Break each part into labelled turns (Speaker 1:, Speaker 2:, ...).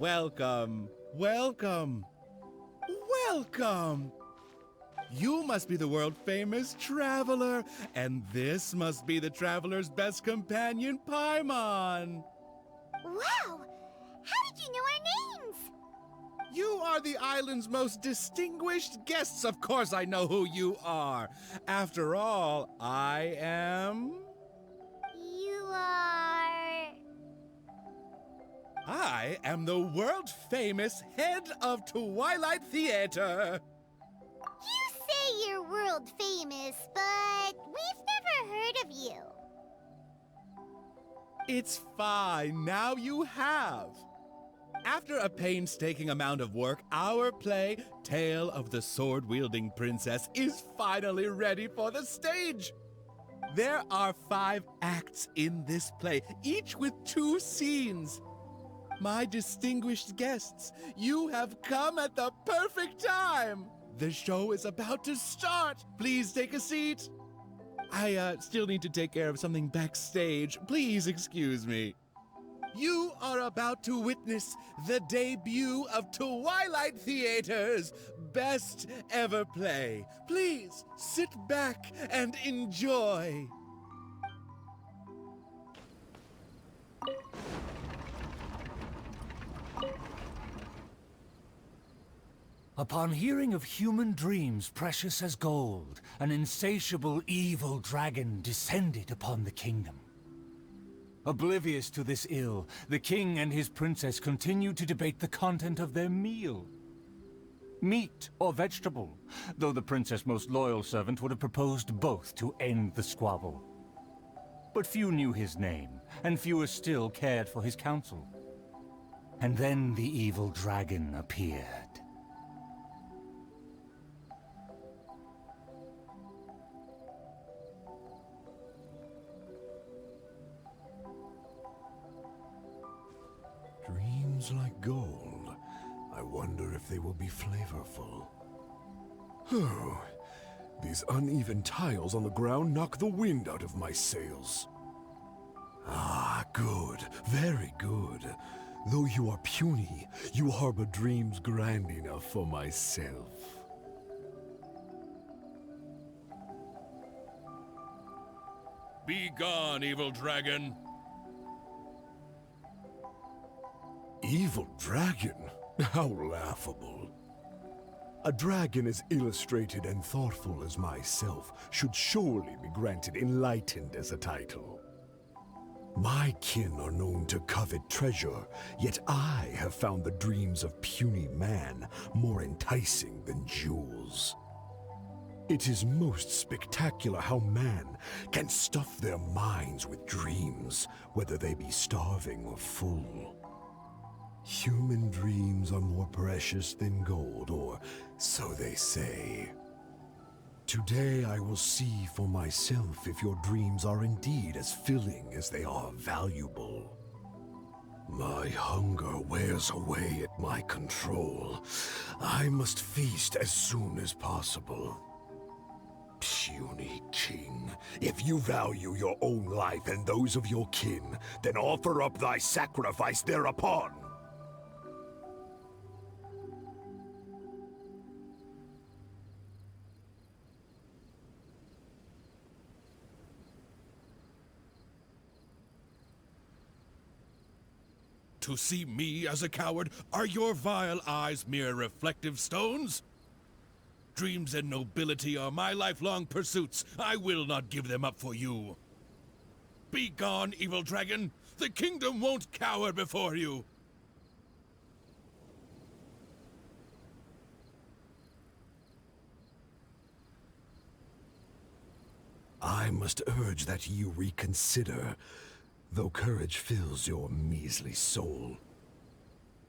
Speaker 1: Welcome, welcome, welcome! You must be the world-famous traveler, and this must be the traveler's best companion, Paimon!
Speaker 2: Wow! How did you know our names?
Speaker 1: You are the island's most distinguished guests. Of course I know who you are. After all, I am...
Speaker 2: You are...
Speaker 1: I am the world-famous head of Twilight Theater.
Speaker 2: You say you're world famous, but we've never heard of you.
Speaker 1: It's fine, now you have. After a painstaking amount of work, our play, Tale of the Sword-Wielding Princess, is finally ready for the stage. There are 5 acts in this play, each with 2 scenes. My distinguished guests, you have come at the perfect time. The show is about to start. Please take a seat. I still need to take care of something backstage. Please excuse me. You are about to witness the debut of Twilight Theater's best ever play. Please sit back and enjoy.
Speaker 3: Upon hearing of human dreams precious as gold, an insatiable evil dragon descended upon the kingdom. Oblivious to this ill, the king and his princess continued to debate the content of their meal. Meat or vegetable, though the princess' most loyal servant would have proposed both to end the squabble. But few knew his name, and fewer still cared for his counsel. And then the evil dragon appeared.
Speaker 4: Dreams like gold. I wonder if they will be flavorful. Oh, these uneven tiles on the ground knock the wind out of my sails. Ah, good. Very good. Though you are puny, you harbor dreams grand enough for myself.
Speaker 1: Be gone, evil dragon.
Speaker 4: Evil dragon? How laughable. A dragon as illustrated and thoughtful as myself should surely be granted enlightened as a title. My kin are known to covet treasure, yet I have found the dreams of puny man more enticing than jewels. It is most spectacular how man can stuff their minds with dreams, whether they be starving or full. Human dreams are more precious than gold, or so they say. Today I will see for myself if your dreams are indeed as filling as they are valuable. My hunger wears away at my control. I must feast as soon as possible. Puny king, if you value your own life and those of your kin, then offer up thy sacrifice thereupon.
Speaker 1: To see me as a coward, are your vile eyes mere reflective stones? Dreams and nobility are my lifelong pursuits. I will not give them up for you. Be gone, evil dragon. The kingdom won't cower before you.
Speaker 4: I must urge that you reconsider, though courage fills your measly soul.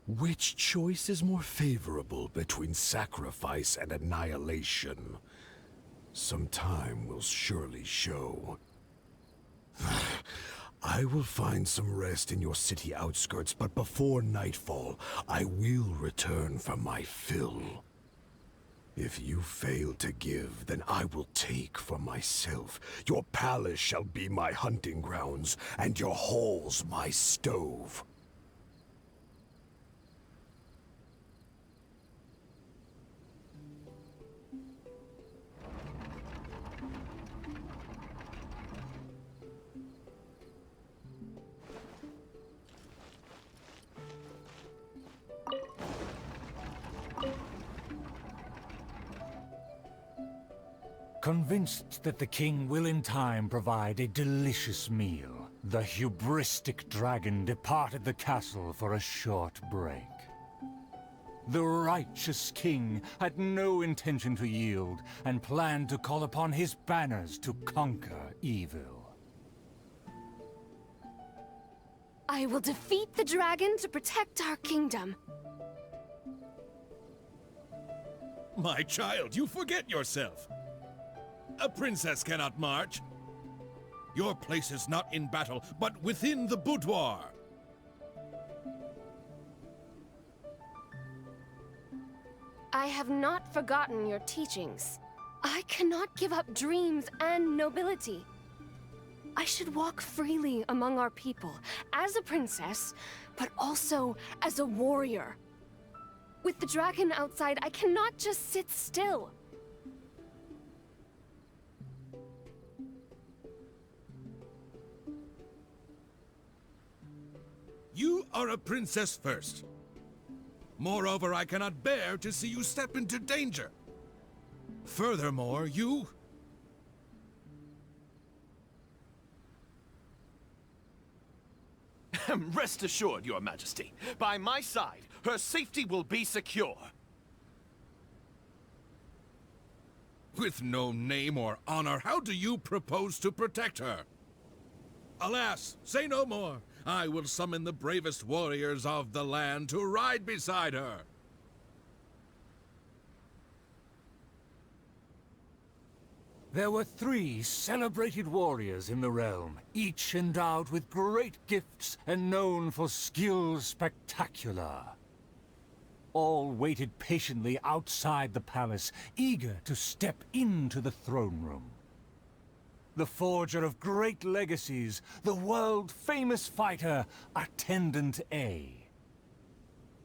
Speaker 4: Which choice is more favorable between sacrifice and annihilation? Some time will surely show. I will find some rest in your city outskirts, but before nightfall, I will return for my fill. If you fail to give, then I will take for myself. Your palace shall be my hunting grounds, and your halls my stove.
Speaker 3: Convinced that the king will in time provide a delicious meal, the hubristic dragon departed the castle for a short break. The righteous king had no intention to yield, and planned to call upon his banners to conquer evil.
Speaker 5: I will defeat the dragon to protect our kingdom.
Speaker 1: My child, you forget yourself. A princess cannot march. Your place is not in battle, but within the boudoir.
Speaker 5: I have not forgotten your teachings. I cannot give up dreams and nobility. I should walk freely among our people, as a princess, but also as a warrior. With the dragon outside, I cannot just sit still.
Speaker 1: You are a princess first. Moreover, I cannot bear to see you step into danger. Furthermore, you...
Speaker 6: Rest assured, Your Majesty. By my side, her safety will be secure.
Speaker 1: With no name or honor, how do you propose to protect her? Alas, say no more. I will summon the bravest warriors of the land to ride beside her.
Speaker 3: There were 3 celebrated warriors in the realm, each endowed with great gifts and known for skills spectacular. All waited patiently outside the palace, eager to step into the throne room. The forger of great legacies, the world-famous fighter, Attendant A.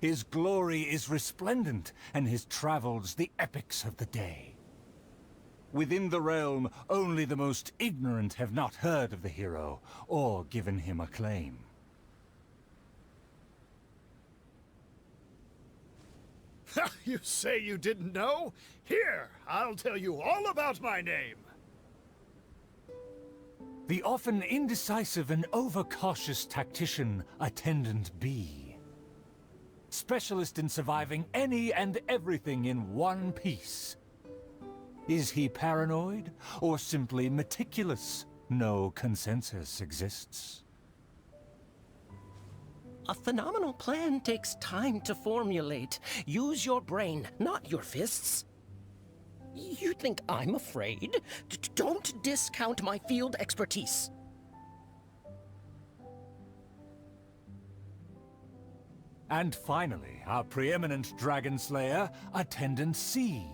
Speaker 3: His glory is resplendent, and his travels the epics of the day. Within the realm, only the most ignorant have not heard of the hero, or given him acclaim.
Speaker 7: You say you didn't know? Here, I'll tell you all about my name.
Speaker 3: The often indecisive and overcautious tactician, Attendant B. Specialist in surviving any and everything in one piece. Is he paranoid, or simply meticulous? No consensus exists.
Speaker 8: A phenomenal plan takes time to formulate. Use your brain, not your fists. You think I'm afraid? Don't discount my field expertise.
Speaker 3: And finally, our preeminent dragon slayer, Attendant C.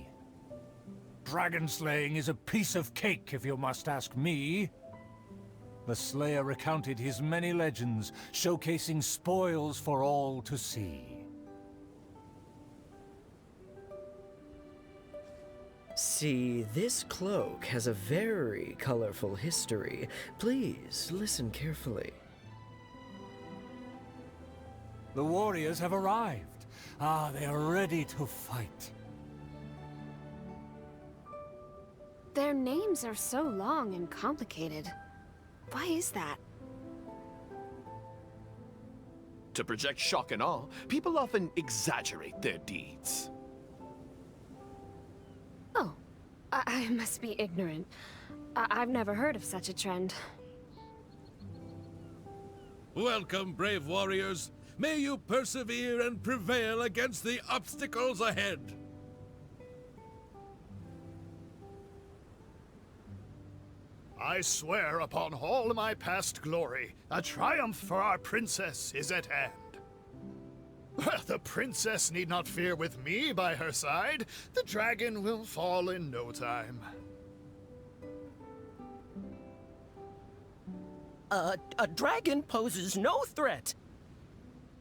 Speaker 3: Dragon slaying is a piece of cake, if you must ask me. The slayer recounted his many legends, showcasing spoils for all to see.
Speaker 9: See, this cloak has a very colorful history. Please, listen carefully.
Speaker 3: The warriors have arrived. They are ready to fight.
Speaker 5: Their names are so long and complicated. Why is that?
Speaker 6: To project shock and awe, people often exaggerate their deeds.
Speaker 5: Oh, I must be ignorant. I've never heard of such a trend.
Speaker 1: Welcome, brave warriors. May you persevere and prevail against the obstacles ahead.
Speaker 7: I swear upon all my past glory, a triumph for our princess is at hand. The princess need not fear with me by her side. The dragon will fall in no time.
Speaker 8: A dragon poses no threat.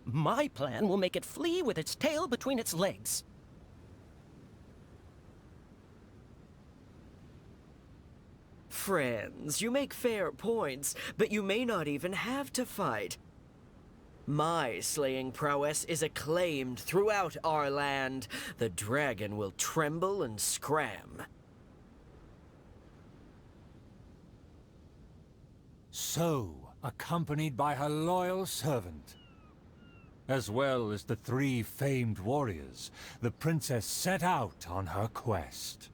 Speaker 8: My plan will make it flee with its tail between its legs.
Speaker 9: Friends, you make fair points, but you may not even have to fight. My slaying prowess is acclaimed throughout our land. The dragon will tremble and scram.
Speaker 3: So, accompanied by her loyal servant, as well as the 3 famed warriors, the princess set out on her quest.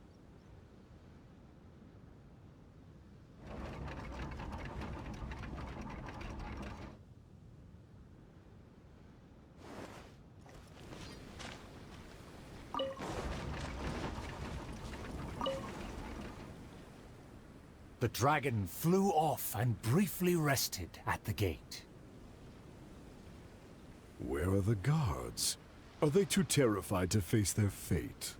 Speaker 3: The dragon flew off and briefly rested at the gate.
Speaker 4: Where are the guards? Are they too terrified to face their fate?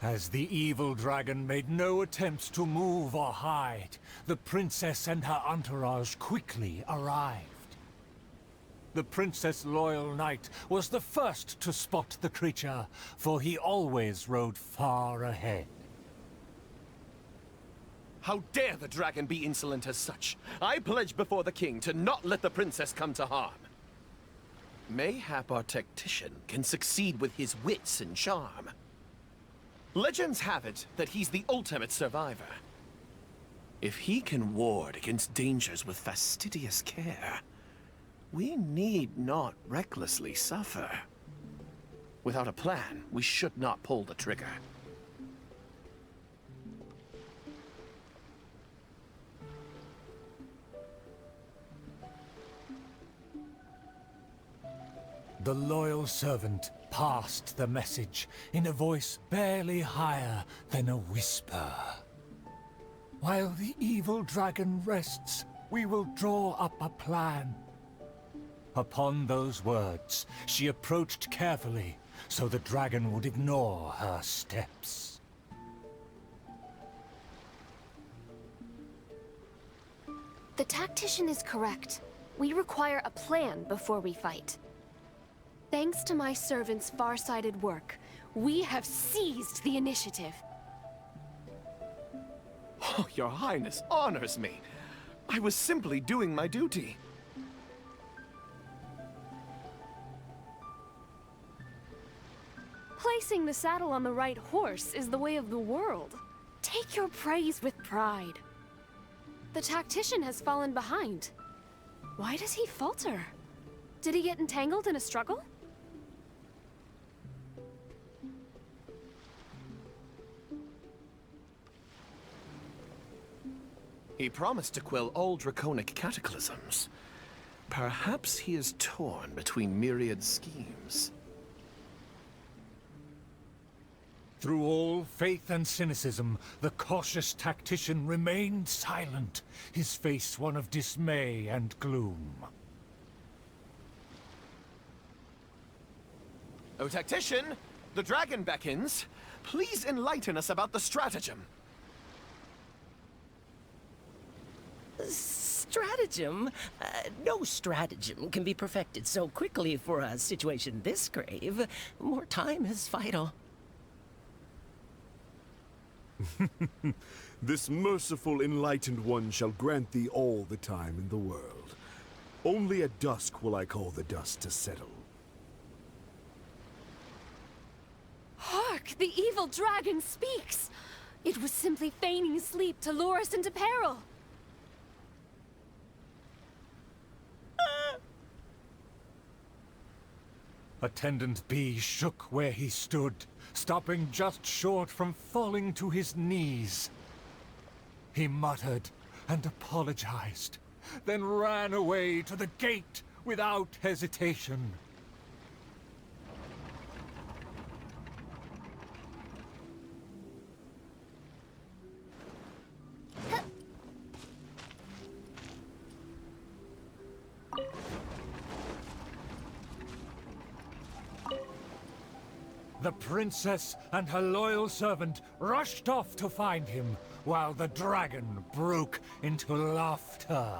Speaker 3: As the evil dragon made no attempts to move or hide, the princess and her entourage quickly arrived. The princess' loyal knight was the first to spot the creature, for he always rode far ahead.
Speaker 6: How dare the dragon be insolent as such? I pledge before the king to not let the princess come to harm. Mayhap our tactician can succeed with his wits and charm. Legends have it that he's the ultimate survivor. If he can ward against dangers with fastidious care, we need not recklessly suffer. Without a plan, we should not pull the trigger.
Speaker 3: The loyal servant passed the message in a voice barely higher than a whisper. While the evil dragon rests, we will draw up a plan. Upon those words, she approached carefully, so the dragon would ignore her steps.
Speaker 5: The tactician is correct. We require a plan before we fight. Thanks to my servant's far-sighted work, we have seized the initiative.
Speaker 6: Oh, your highness honors me. I was simply doing my duty.
Speaker 5: Placing the saddle on the right horse is the way of the world. Take your praise with pride. The tactician has fallen behind. Why does he falter? Did he get entangled in a struggle?
Speaker 6: He promised to quell all draconic cataclysms. Perhaps he is torn between myriad schemes.
Speaker 3: Through all faith and cynicism, the cautious tactician remained silent, his face one of dismay and gloom.
Speaker 6: Oh, tactician! The dragon beckons. Please enlighten us about the stratagem.
Speaker 8: Stratagem? No stratagem can be perfected so quickly for a situation this grave. More time is vital.
Speaker 4: This merciful, enlightened one shall grant thee all the time in the world. Only at dusk will I call the dust to settle.
Speaker 5: Hark! The evil dragon speaks! It was simply feigning sleep to lure us into peril.
Speaker 3: Attendant B shook where he stood, stopping just short from falling to his knees. He muttered and apologized, then ran away to the gate without hesitation. The princess and her loyal servant rushed off to find him, while the dragon broke into laughter.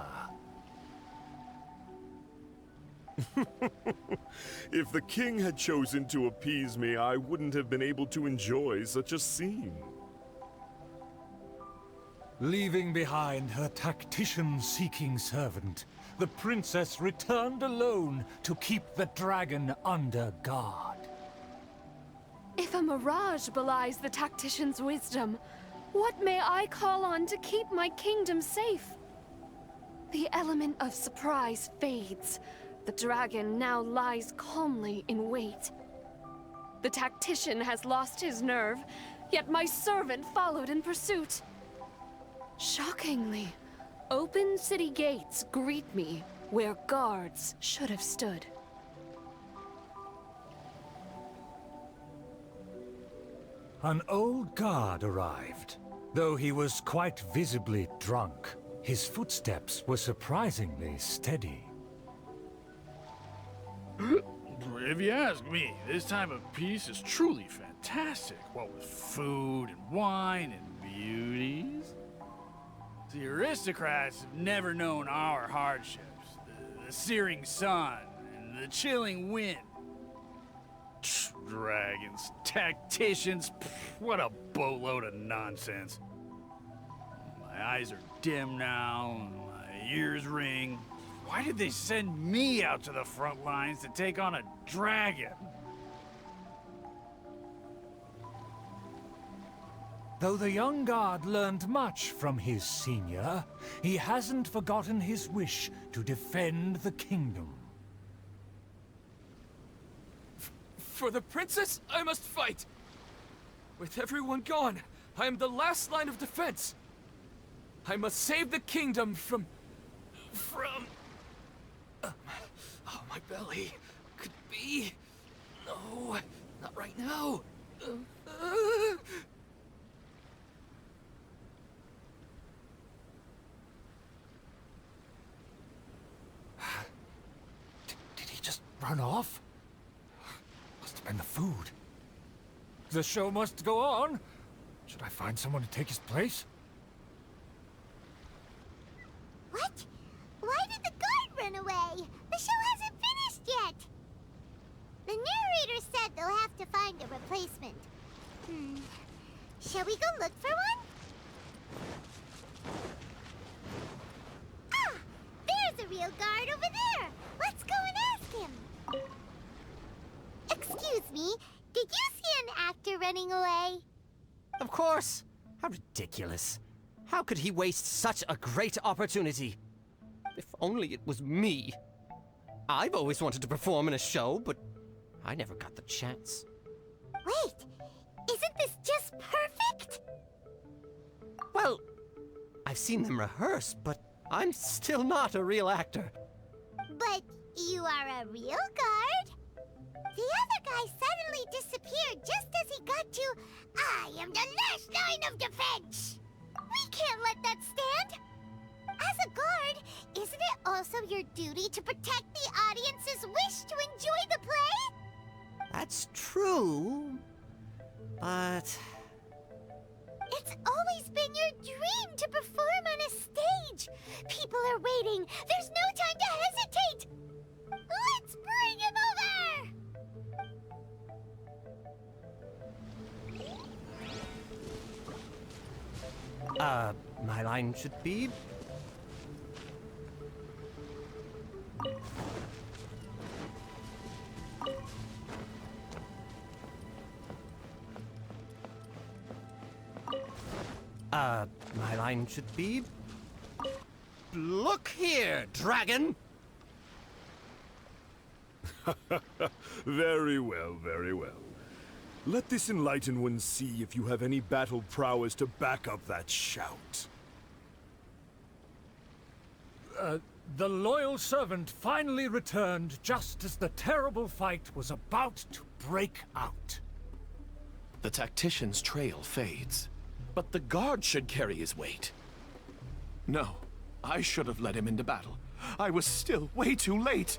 Speaker 4: If the king had chosen to appease me, I wouldn't have been able to enjoy such a scene.
Speaker 3: Leaving behind her tactician-seeking servant, the princess returned alone to keep the dragon under guard.
Speaker 5: If a mirage belies the tactician's wisdom, What may I call on to keep my kingdom safe? The element of surprise fades. The dragon now lies calmly in wait. The tactician has lost his nerve, yet my servant followed in pursuit. Shockingly, open city gates greet me where guards should have stood.
Speaker 3: An old guard arrived. Though he was quite visibly drunk, his footsteps were surprisingly steady.
Speaker 10: If you ask me, this time of peace is truly fantastic, what with food and wine and beauties. The aristocrats have never known our hardships, the searing sun and the chilling wind. Dragons, tacticians, what a boatload of nonsense. My eyes are dim now, and my ears ring. Why did they send me out to the front lines to take on a dragon?
Speaker 3: Though the young guard learned much from his senior, he hasn't forgotten his wish to defend the kingdom.
Speaker 11: For the princess, I must fight! With everyone gone, I am the last line of defense! I must save the kingdom from... Oh, my belly. Could be... No, not right now.
Speaker 3: Did he just run off? Must have been the food. The show must go on. Should I find someone to take his place?
Speaker 2: What? Why did the guard run away? The show hasn't finished yet. The narrator said they'll have to find a replacement. Shall we go look for one? Ah! There's a real guard over there! Let's go and ask him! Excuse me, did you see an actor running away?
Speaker 8: Of course! How ridiculous. How could he waste such a great opportunity? If only it was me. I've always wanted to perform in a show, but I never got the chance.
Speaker 2: Wait, isn't this just perfect?
Speaker 8: Well, I've seen them rehearse, but I'm still not a real actor.
Speaker 2: But you are a real guard? The other guy suddenly disappeared just as he got to, I am the last line of defense! We can't let that stand! As a guard, isn't it also your duty to protect the audience's wish to enjoy the play?
Speaker 8: That's true, but...
Speaker 2: It's always been your dream to perform on a stage! People are waiting! There's no time to hesitate! Let's bring him over!
Speaker 8: My line should be... my line should be... Look here, dragon!
Speaker 4: Very well, very well. Let this enlightened one see if you have any battle prowess to back up that shout.
Speaker 3: The loyal servant finally returned just as the terrible fight was about to break out.
Speaker 6: The tactician's trail fades, but the guard should carry his weight. No, I should have led him into battle. I was still way too late.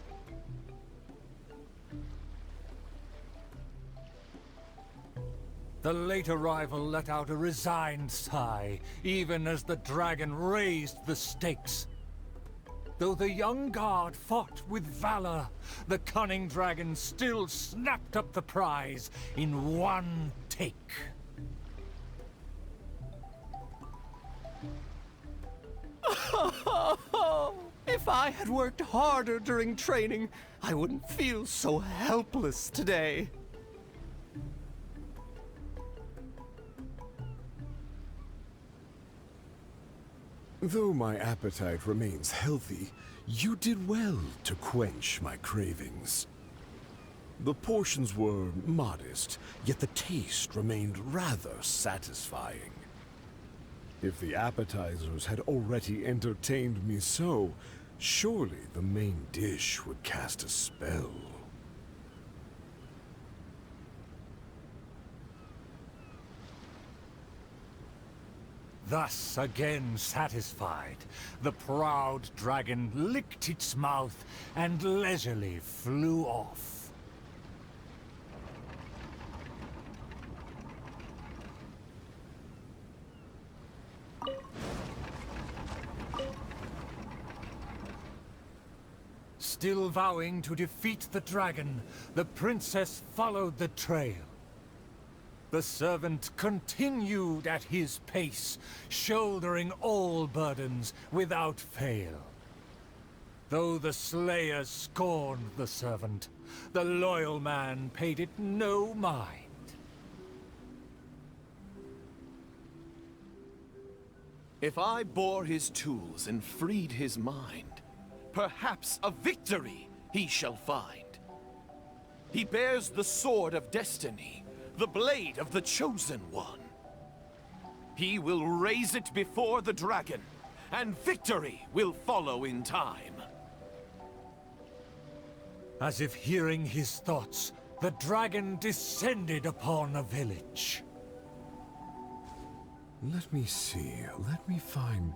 Speaker 3: The late arrival let out a resigned sigh, even as the dragon raised the stakes. Though the young guard fought with valor, the cunning dragon still snapped up the prize in one take.
Speaker 8: If I had worked harder during training, I wouldn't feel so helpless today.
Speaker 4: Though my appetite remains healthy, you did well to quench my cravings. The portions were modest, yet the taste remained rather satisfying. If the appetizers had already entertained me so, surely the main dish would cast a spell.
Speaker 3: Thus, again satisfied, the proud dragon licked its mouth and leisurely flew off. Still vowing to defeat the dragon, the princess followed the trail. The servant continued at his pace, shouldering all burdens without fail. Though the slayer scorned the servant, the loyal man paid it no mind.
Speaker 6: If I bore his tools and freed his mind, perhaps a victory he shall find. He bears the sword of destiny, the blade of the Chosen One. He will raise it before the dragon, and victory will follow in time.
Speaker 3: As if hearing his thoughts, the dragon descended upon a village.
Speaker 4: Let me see, let me find...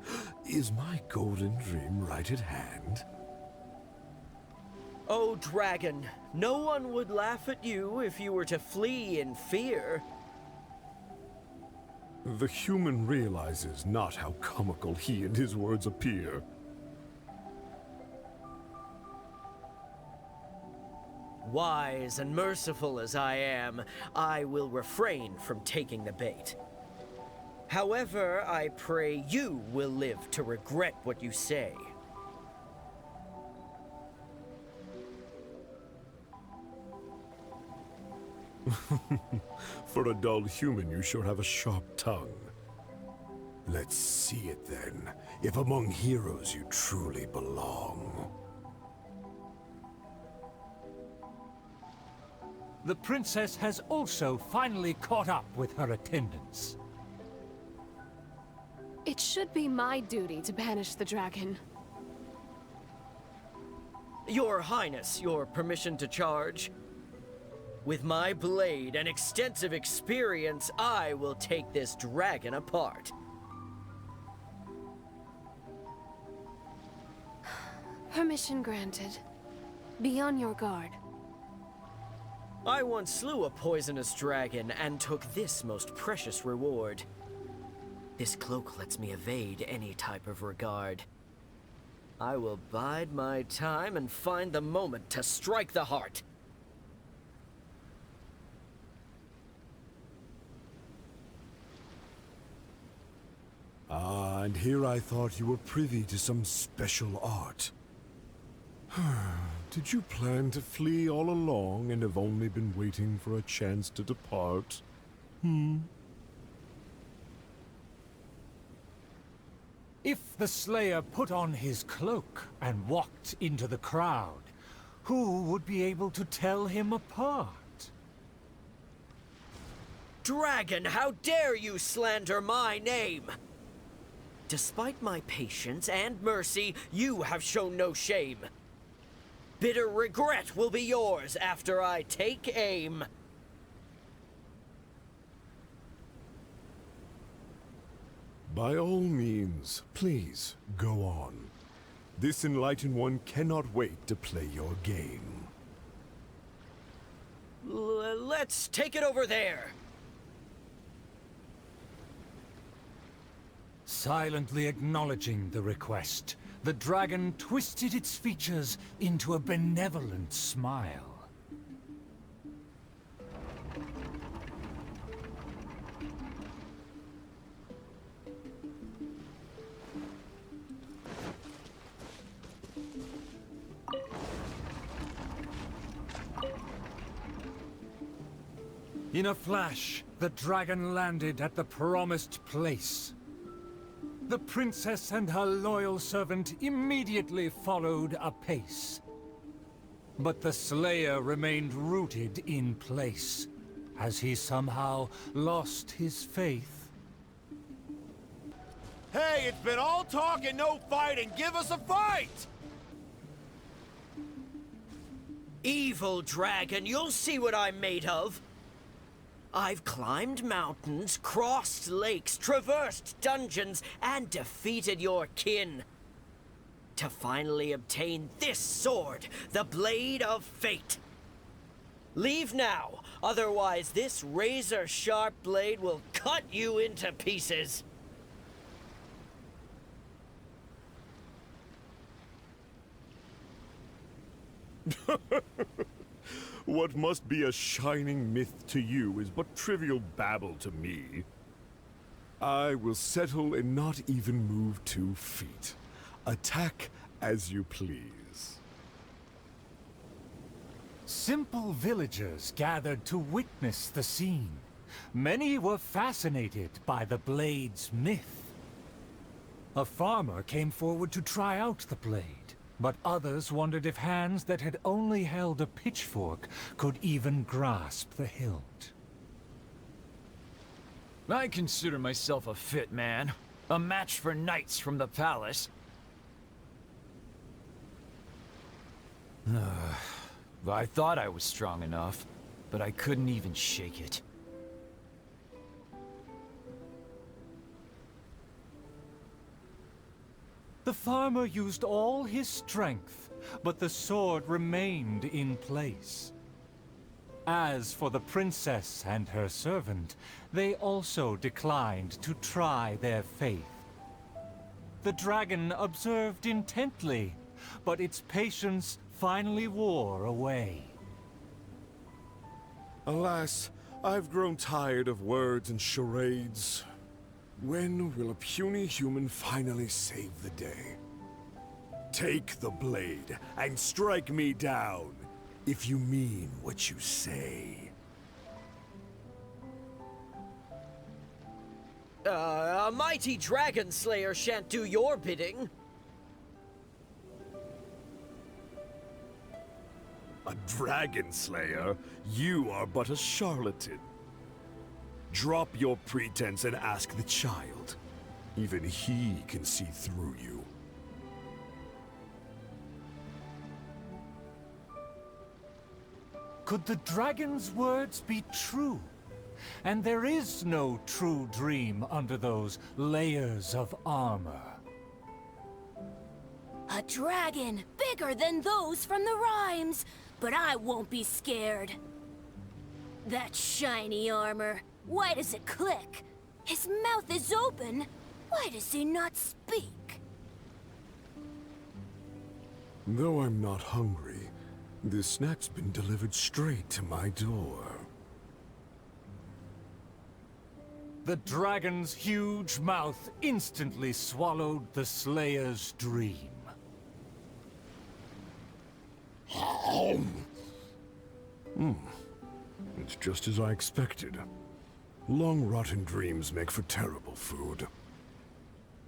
Speaker 4: Is my golden dream right at hand?
Speaker 9: Oh, dragon, no one would laugh at you if you were to flee in fear.
Speaker 4: The human realizes not how comical he and his words appear.
Speaker 9: Wise and merciful as I am, I will refrain from taking the bait. However, I pray you will live to regret what you say.
Speaker 4: For a dull human, you sure have a sharp tongue. Let's see it then, if among heroes you truly belong.
Speaker 3: The princess has also finally caught up with her attendants.
Speaker 5: It should be my duty to banish the dragon.
Speaker 9: Your Highness, your permission to charge? With my blade and extensive experience, I will take this dragon apart.
Speaker 5: Permission granted. Be on your guard.
Speaker 9: I once slew a poisonous dragon and took this most precious reward. This cloak lets me evade any type of regard. I will bide my time and find the moment to strike the heart.
Speaker 4: Ah, and here I thought you were privy to some special art. Did you plan to flee all along and have only been waiting for a chance to depart?
Speaker 3: If the Slayer put on his cloak and walked into the crowd, who would be able to tell him apart?
Speaker 9: Dragon, how dare you slander my name? Despite my patience and mercy, you have shown no shame. Bitter regret will be yours after I take aim.
Speaker 4: By all means, please, go on. This enlightened one cannot wait to play your game.
Speaker 9: Let's take it over there.
Speaker 3: Silently acknowledging the request, the dragon twisted its features into a benevolent smile. In a flash, the dragon landed at the promised place. The princess and her loyal servant immediately followed apace. But the Slayer remained rooted in place, as he somehow lost his faith.
Speaker 12: Hey, it's been all talk and no fighting. Give us a fight!
Speaker 8: Evil dragon, you'll see what I'm made of. I've climbed mountains, crossed lakes, traversed dungeons, and defeated your kin. To finally obtain this sword, the Blade of Fate. Leave now, otherwise this razor-sharp blade will cut you into pieces.
Speaker 4: What must be a shining myth to you is but trivial babble to me. I will settle and not even move 2 feet. Attack as you please.
Speaker 3: Simple villagers gathered to witness the scene. Many were fascinated by the blade's myth. A farmer came forward to try out the blade, but others wondered if hands that had only held a pitchfork could even grasp the hilt.
Speaker 11: I consider myself a fit man. A match for knights from the palace. I thought I was strong enough, but I couldn't even shake it.
Speaker 3: The farmer used all his strength, but the sword remained in place. As for the princess and her servant, they also declined to try their faith. The dragon observed intently, but its patience finally wore away.
Speaker 4: Alas, I've grown tired of words and charades. When will a puny human finally save the day? Take the blade and strike me down, if you mean what you say.
Speaker 8: A mighty dragon slayer shan't do your bidding.
Speaker 4: A dragon slayer? You are but a charlatan. Drop your pretense and ask the child. Even he can see through you.
Speaker 3: Could the dragon's words be true? And there is no true dream under those layers of armor.
Speaker 2: A dragon bigger than those from the rhymes, but I won't be scared. That shiny armor, why does it click? His mouth is open, why does he not speak?
Speaker 4: Though I'm not hungry, this snack's been delivered straight to my door.
Speaker 3: The dragon's huge mouth instantly swallowed the Slayer's dream.
Speaker 4: It's just as I expected. Long rotten dreams make for terrible food.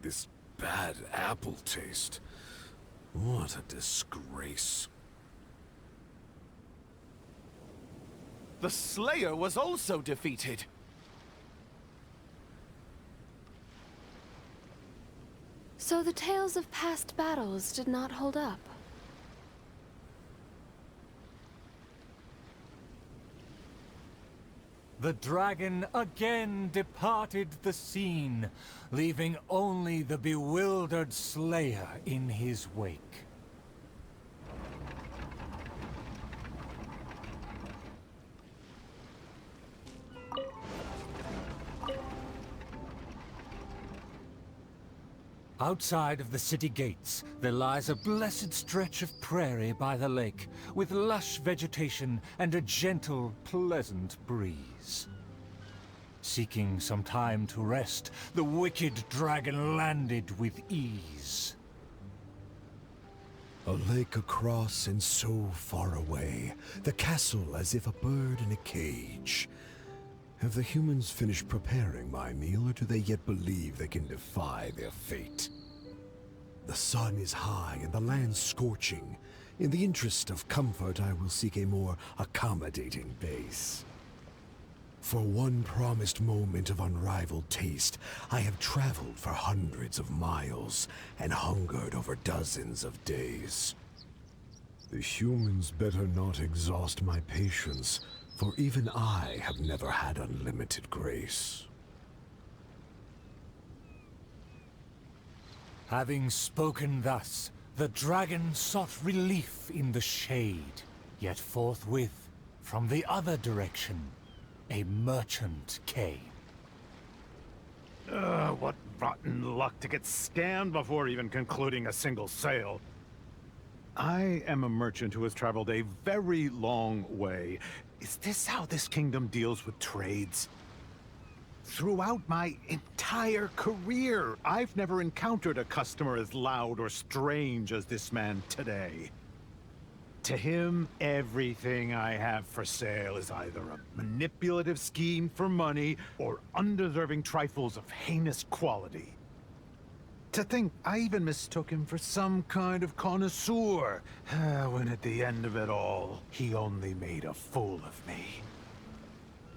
Speaker 4: This bad apple taste. What a disgrace.
Speaker 6: The Slayer was also defeated.
Speaker 5: So the tales of past battles did not hold up.
Speaker 3: The dragon again departed the scene, leaving only the bewildered Slayer in his wake. Outside of the city gates, there lies a blessed stretch of prairie by the lake, with lush vegetation and a gentle, pleasant breeze. Seeking some time to rest, the wicked dragon landed with ease.
Speaker 4: A lake across and so far away, the castle as if a bird in a cage. Have the humans finished preparing my meal, or do they yet believe they can defy their fate? The sun is high and the land scorching. In the interest of comfort, I will seek a more accommodating base. For one promised moment of unrivaled taste, I have traveled for hundreds of miles and hungered over dozens of days. The humans better not exhaust my patience, for even I have never had unlimited grace.
Speaker 3: Having spoken thus, the dragon sought relief in the shade. Yet forthwith, from the other direction, a merchant came.
Speaker 13: What rotten luck to get scammed before even concluding a single sale. I am a merchant who has traveled a very long way. Is this how this kingdom deals with trades? Throughout my entire career, I've never encountered a customer as loud or strange as this man today. To him, everything I have for sale is either a manipulative scheme for money or undeserving trifles of heinous quality. To think I even mistook him for some kind of connoisseur, when at the end of it all, he only made a fool of me.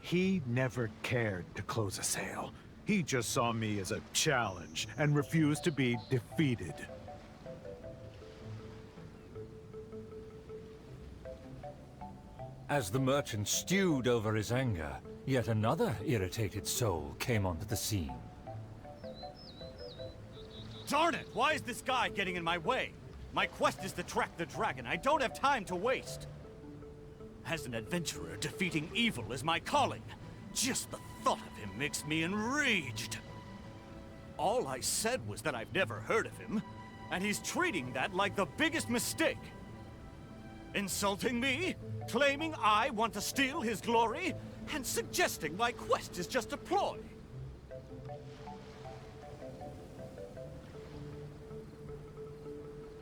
Speaker 13: He never cared to close a sale. He just saw me as a challenge and refused to be defeated.
Speaker 3: As the merchant stewed over his anger, yet another irritated soul came onto the scene.
Speaker 12: Darn it! Why is this guy getting in my way? My quest is to track the dragon. I don't have time to waste. As an adventurer, defeating evil is my calling. Just the thought of him makes me enraged. All I said was that I've never heard of him, and he's treating that like the biggest mistake. Insulting me, claiming I want to steal his glory, and suggesting my quest is just a ploy.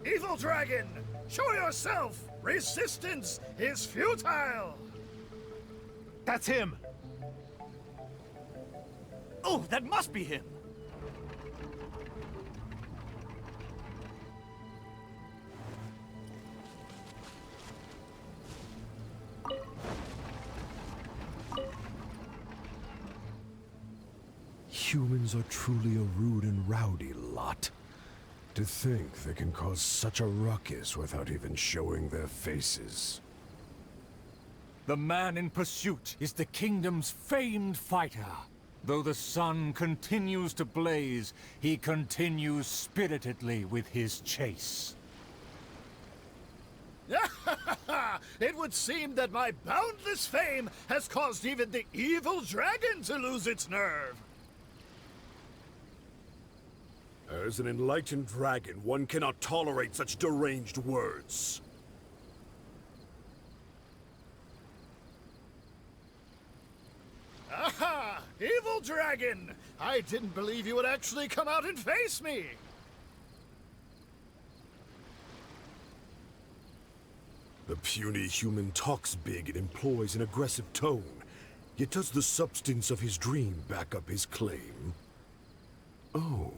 Speaker 7: Evil dragon, show yourself! Resistance is futile!
Speaker 13: That's him!
Speaker 12: Oh, that must be him!
Speaker 4: Humans are truly a rude and rowdy lot. To think they can cause such a ruckus without even showing their faces.
Speaker 3: The man in pursuit is the kingdom's famed fighter. Though the sun continues to blaze, he continues spiritedly with his chase.
Speaker 7: It would seem that my boundless fame has caused even the evil dragon to lose its nerve.
Speaker 4: As an enlightened dragon, one cannot tolerate such deranged words.
Speaker 7: Aha! Evil dragon! I didn't believe you would actually come out and face me!
Speaker 4: The puny human talks big and employs an aggressive tone. Yet does the substance of his dream back up his claim? Oh.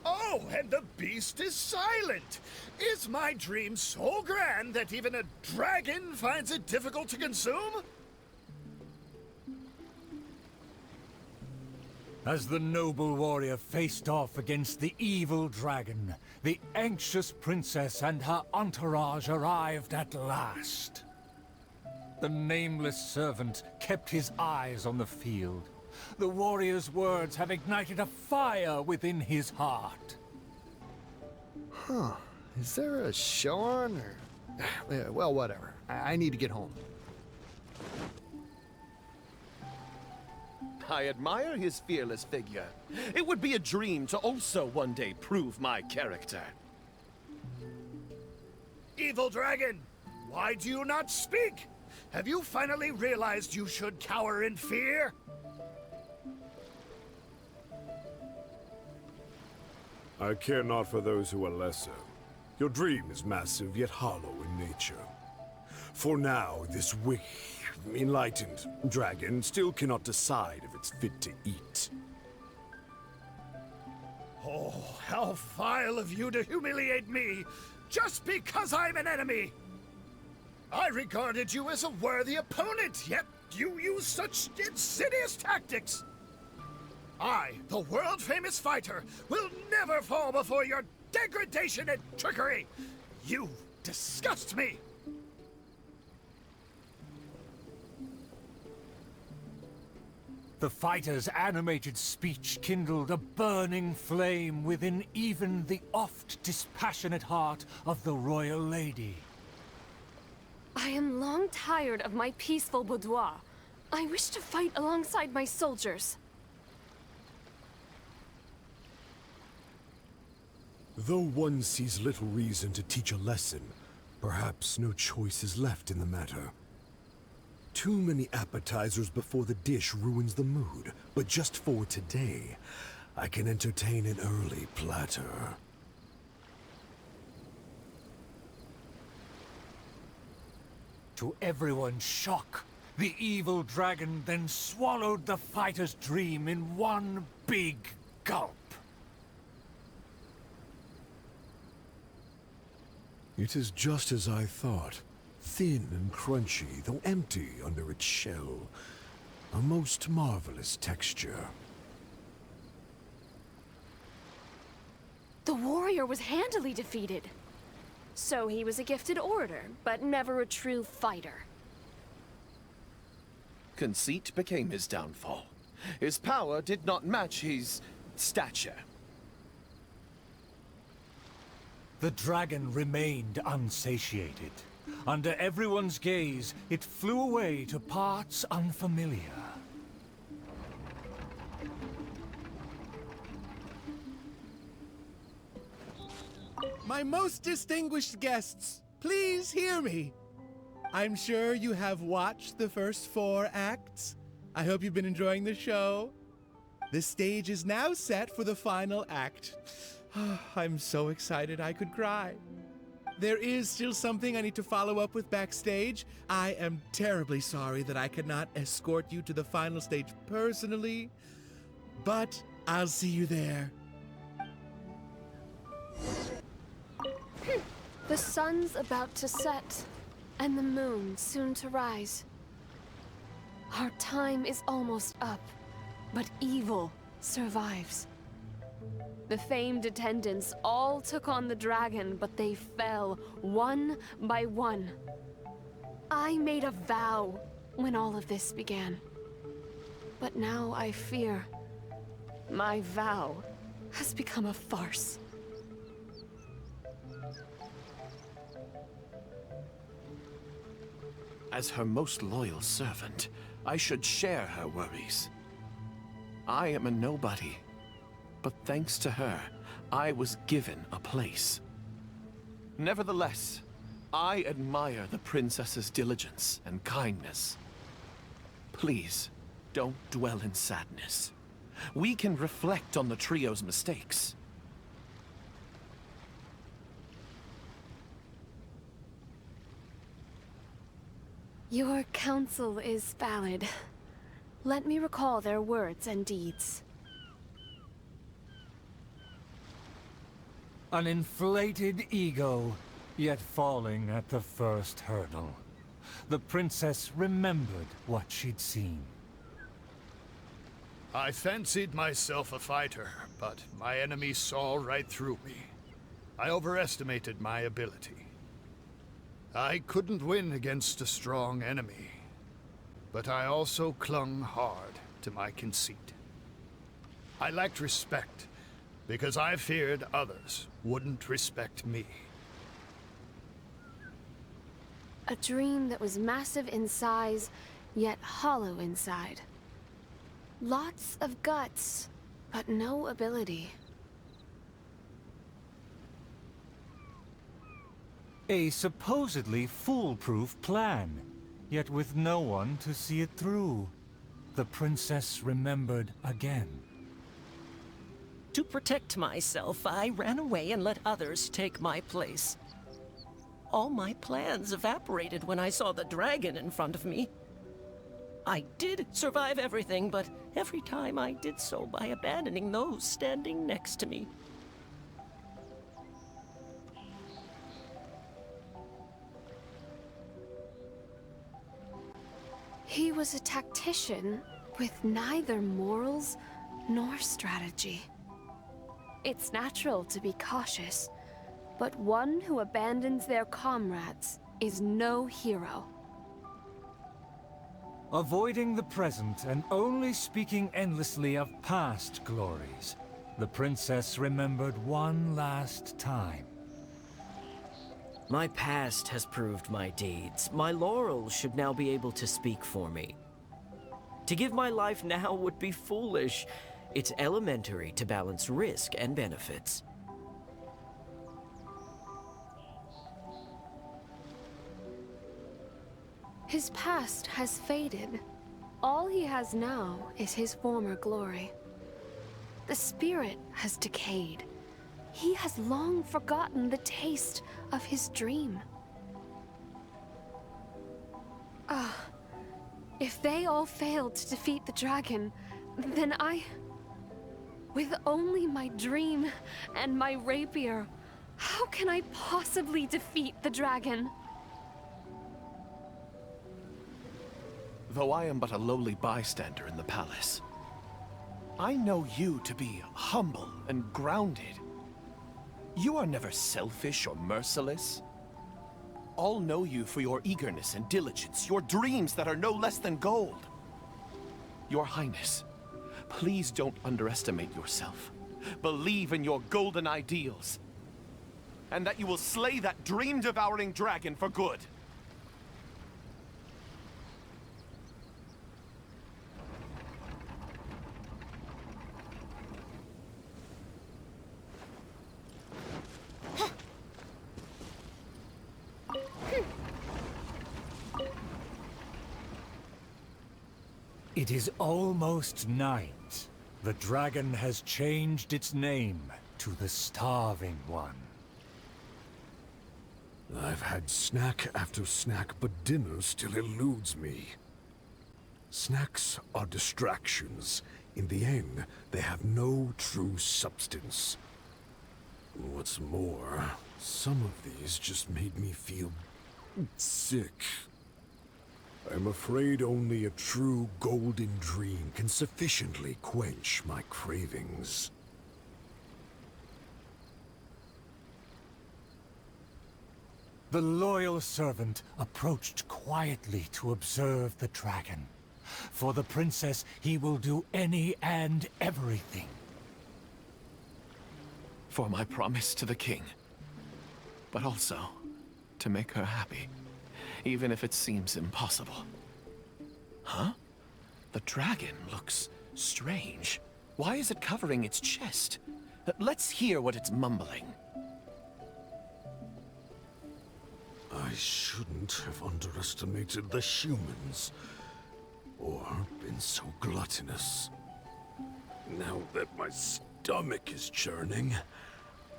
Speaker 7: Oh, and the beast is silent! Is my dream so grand that even a dragon finds it difficult to consume?
Speaker 3: As the noble warrior faced off against the evil dragon, the anxious princess and her entourage arrived at last. The nameless servant kept his eyes on the field. The warrior's words have ignited a fire within his heart.
Speaker 14: Huh. Is there a show on, or... well, whatever. I need to get home.
Speaker 6: I admire his fearless figure. It would be a dream to also one day prove my character.
Speaker 7: Evil dragon, why do you not speak? Have you finally realized you should cower in fear?
Speaker 4: I care not for those who are lesser. Your dream is massive yet hollow in nature. For now, this enlightened dragon still cannot decide if it's fit to eat.
Speaker 7: Oh, how vile of you to humiliate me, just because I'm an enemy! I regarded you as a worthy opponent, yet you use such insidious tactics! I, the world-famous fighter, will never fall before your degradation and trickery! You disgust me!
Speaker 3: The fighter's animated speech kindled a burning flame within even the oft dispassionate heart of the royal lady.
Speaker 5: I am long tired of my peaceful boudoir. I wish to fight alongside my soldiers.
Speaker 4: Though one sees little reason to teach a lesson, perhaps no choice is left in the matter. Too many appetizers before the dish ruins the mood, but just for today, I can entertain an early platter.
Speaker 3: To everyone's shock, the evil dragon then swallowed the fighter's dream in one big gulp.
Speaker 4: It is just as I thought. Thin and crunchy, though empty under its shell. A most marvelous texture.
Speaker 5: The warrior was handily defeated. So he was a gifted orator, but never a true fighter.
Speaker 6: Conceit became his downfall. His power did not match his stature.
Speaker 3: The dragon remained unsatiated. Under everyone's gaze, it flew away to parts unfamiliar.
Speaker 1: My most distinguished guests, please hear me. I'm sure you have watched the first 4 acts. I hope you've been enjoying the show. The stage is now set for the final act. I'm so excited I could cry. There is still something I need to follow up with backstage. I am terribly sorry that I could not escort you to the final stage personally, but I'll see you there.
Speaker 5: The sun's about to set, and the moon soon to rise. Our time is almost up, but evil survives. The famed attendants all took on the dragon, but they fell one by one. I made a vow when all of this began. But now I fear my vow has become a farce.
Speaker 6: As her most loyal servant, I should share her worries. I am a nobody, but thanks to her, I was given a place. Nevertheless, I admire the princess's diligence and kindness. Please, don't dwell in sadness. We can reflect on the trio's mistakes.
Speaker 5: Your counsel is valid. Let me recall their words and deeds.
Speaker 3: An inflated ego, yet falling at the first hurdle. The princess remembered what she'd seen.
Speaker 7: I fancied myself a fighter, but my enemy saw right through me. I overestimated my ability. I couldn't win against a strong enemy, but I also clung hard to my conceit. I lacked respect, because I feared others wouldn't respect me.
Speaker 5: A dream that was massive in size, yet hollow inside. Lots of guts, but no ability.
Speaker 3: A supposedly foolproof plan, yet with no one to see it through. The princess remembered again.
Speaker 8: To protect myself, I ran away and let others take my place. All my plans evaporated when I saw the dragon in front of me. I did survive everything, but every time I did so by abandoning those standing next to me.
Speaker 5: He was a tactician with neither morals nor strategy. It's natural to be cautious, but one who abandons their comrades is no hero.
Speaker 3: Avoiding the present and only speaking endlessly of past glories, the princess remembered one last time.
Speaker 9: My past has proved my deeds. My laurels should now be able to speak for me. To give my life now would be foolish. It's elementary to balance risk and benefits.
Speaker 5: His past has faded. All he has now is his former glory. The spirit has decayed. He has long forgotten the taste of his dream. If they all failed to defeat the dragon, then with only my dream and my rapier, how can I possibly defeat the dragon?
Speaker 6: Though I am but a lowly bystander in the palace, I know you to be humble and grounded. You are never selfish or merciless. All know you for your eagerness and diligence, your dreams that are no less than gold. Your Highness, please don't underestimate yourself. Believe in your golden ideals, and that you will slay that dream-devouring dragon for good.
Speaker 3: It is almost night. The dragon has changed its name to the Starving One.
Speaker 4: I've had snack after snack, but dinner still eludes me. Snacks are distractions. In the end, they have no true substance. What's more, some of these just made me feel sick. I'm afraid only a true golden dream can sufficiently quench my cravings.
Speaker 3: The loyal servant approached quietly to observe the dragon. For the princess, he will do any and everything.
Speaker 6: For my promise to the king, but also to make her happy, even if it seems impossible. Huh? The dragon looks strange. Why is it covering its chest? Let's hear what it's mumbling.
Speaker 4: I shouldn't have underestimated the humans, or been so gluttonous. Now that my stomach is churning,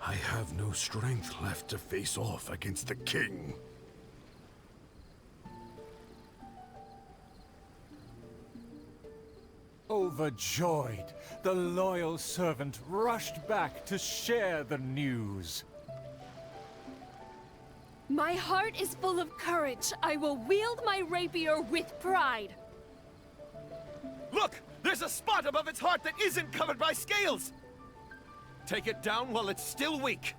Speaker 4: I have no strength left to face off against the king.
Speaker 3: Overjoyed, the loyal servant rushed back to share the news.
Speaker 5: My heart is full of courage. I will wield my rapier with pride.
Speaker 6: Look! There's a spot above its heart that isn't covered by scales! Take it down while it's still weak.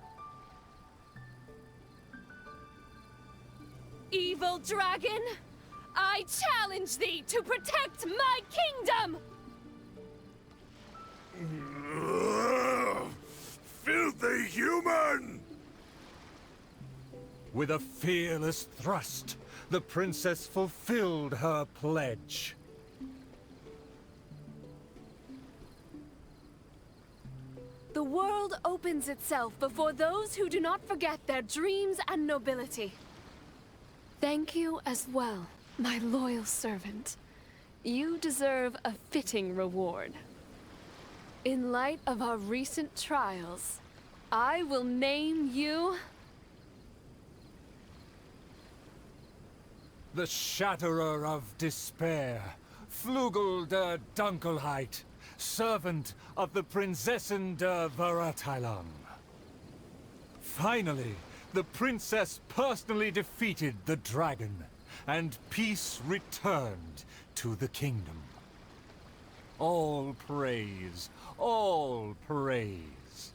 Speaker 5: Evil dragon, I challenge thee to protect my kingdom!
Speaker 4: Filthy human!
Speaker 3: With a fearless thrust, the princess fulfilled her pledge.
Speaker 5: The world opens itself before those who do not forget their dreams and nobility. Thank you as well, my loyal servant. You deserve a fitting reward. In light of our recent trials, I will name you...
Speaker 3: The Shatterer of Despair, Flugel der Dunkelheit, servant of the Prinzessin der Verurteilung. Finally, the princess personally defeated the dragon, and peace returned to the kingdom. All praise, all praise.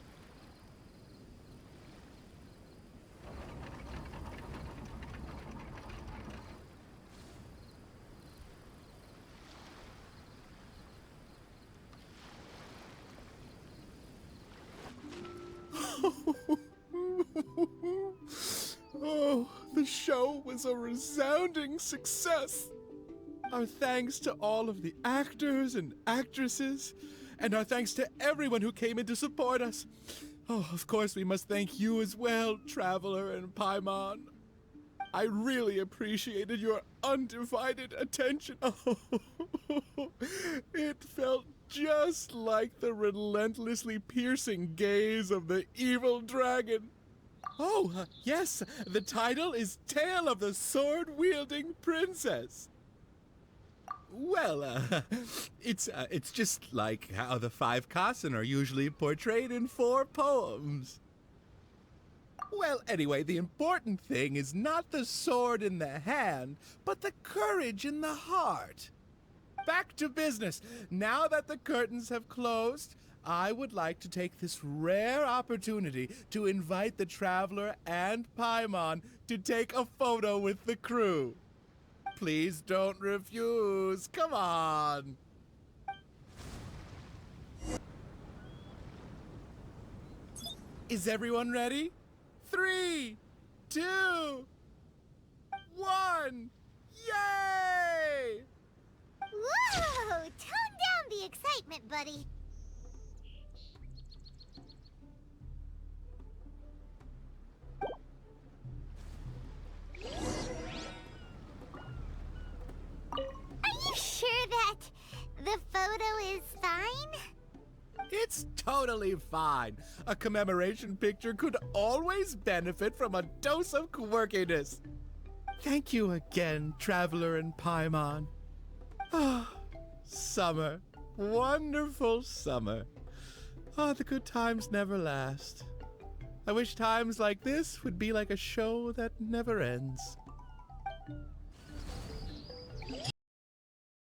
Speaker 1: Oh, the show was a resounding success. Our thanks to all of the actors and actresses, and our thanks to everyone who came in to support us. Oh, of course, we must thank you as well, Traveler and Paimon. I really appreciated your undivided attention. Oh, it felt just like the relentlessly piercing gaze of the evil dragon. Oh, yes, the title is Tale of the Sword-Wielding Princess. Well, it's just like how the 5 Kassen are usually portrayed in 4 poems. Well, anyway, the important thing is not the sword in the hand, but the courage in the heart. Back to business. Now that the curtains have closed, I would like to take this rare opportunity to invite the Traveler and Paimon to take a photo with the crew. Please don't refuse. Come on. Is everyone ready? 3, 2, 1. Yay!
Speaker 2: Whoa! Tone down the excitement, buddy. Are you sure that the photo is fine?
Speaker 1: It's totally fine. A commemoration picture could always benefit from a dose of quirkiness. Thank you again, Traveler and Paimon. Ah, summer. Wonderful summer. Ah, the good times never last. I wish times like this would be like a show that never ends.